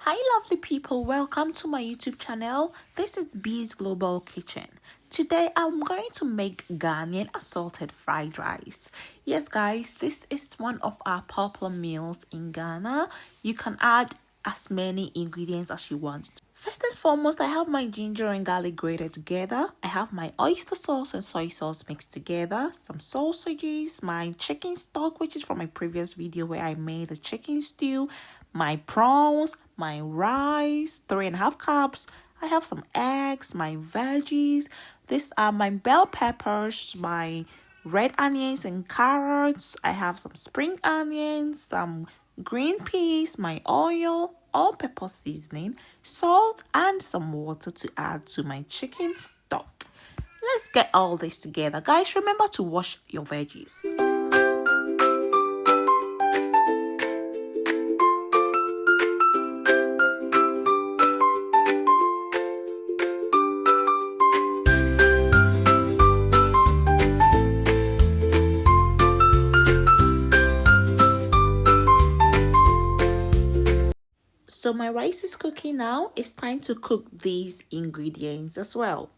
Hi lovely people, welcome to my YouTube channel. This is B's Global Kitchen. Today I'm going to make Ghanaian assorted fried rice. Yes guys, this is one of our popular meals in Ghana. You can add as many ingredients as you want. First and foremost, I have my ginger and garlic grated together. I have my oyster sauce and soy sauce mixed together. Some sausages, my chicken stock, which is from my previous video where I made a chicken stew. My prawns, my rice, 3.5 cups. I have some eggs, my veggies. These are my bell peppers, my red onions and carrots. I have some spring onions, some green peas, my oil, all-purpose seasoning, salt, and some water to add to my chicken stock. Let's get all this together. Guys, remember to wash your veggies. So my rice is cooking now. It's time to cook these ingredients as well.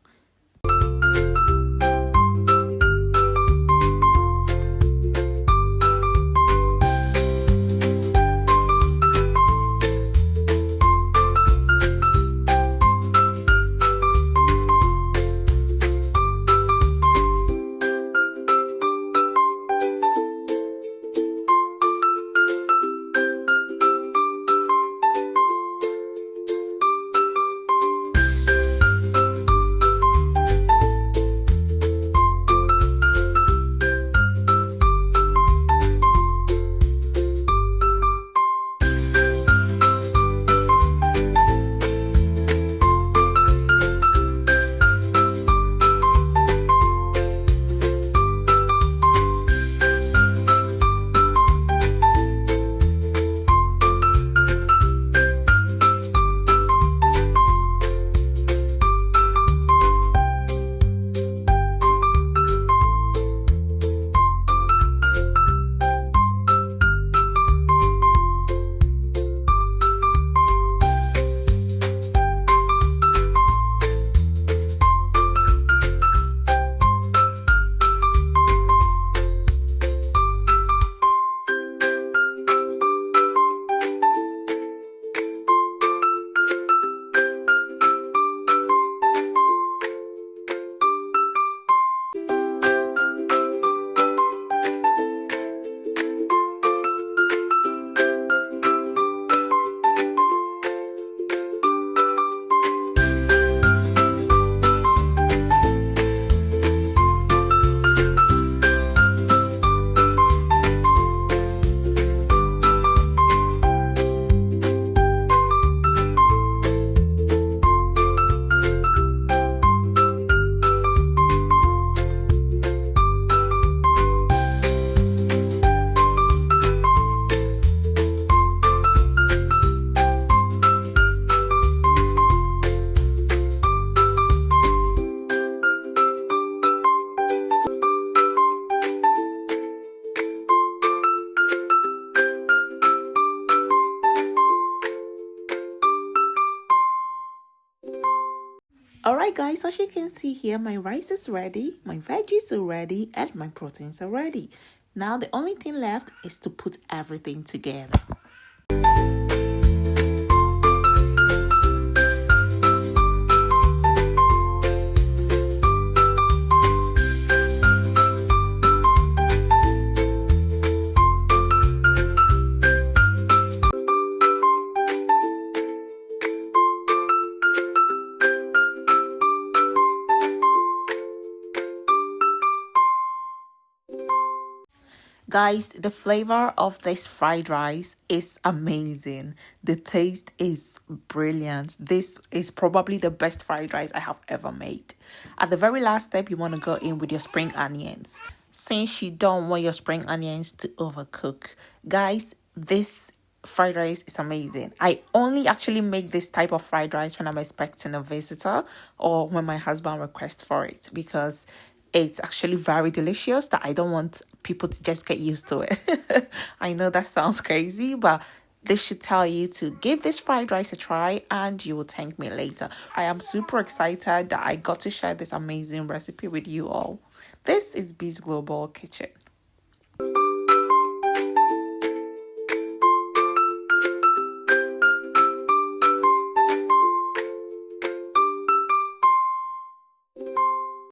Alright guys, as you can see here, my rice is ready, my veggies are ready, and my proteins are ready. Now the only thing left is to put everything together. Guys, the flavor of this fried rice is amazing. The taste is brilliant. This is probably the best fried rice I have ever made. At the very last step, you want to go in with your spring onions. Since you don't want your spring onions to overcook. Guys, this fried rice is amazing. I only actually make this type of fried rice when I'm expecting a visitor or when my husband requests for it, because it's actually very delicious that I don't want people to just get used to it. I know that sounds crazy, but This should tell you to give this fried rice a try and you will thank me later. I am super excited that I got to share this amazing recipe with you all. This is Bee's Global Kitchen.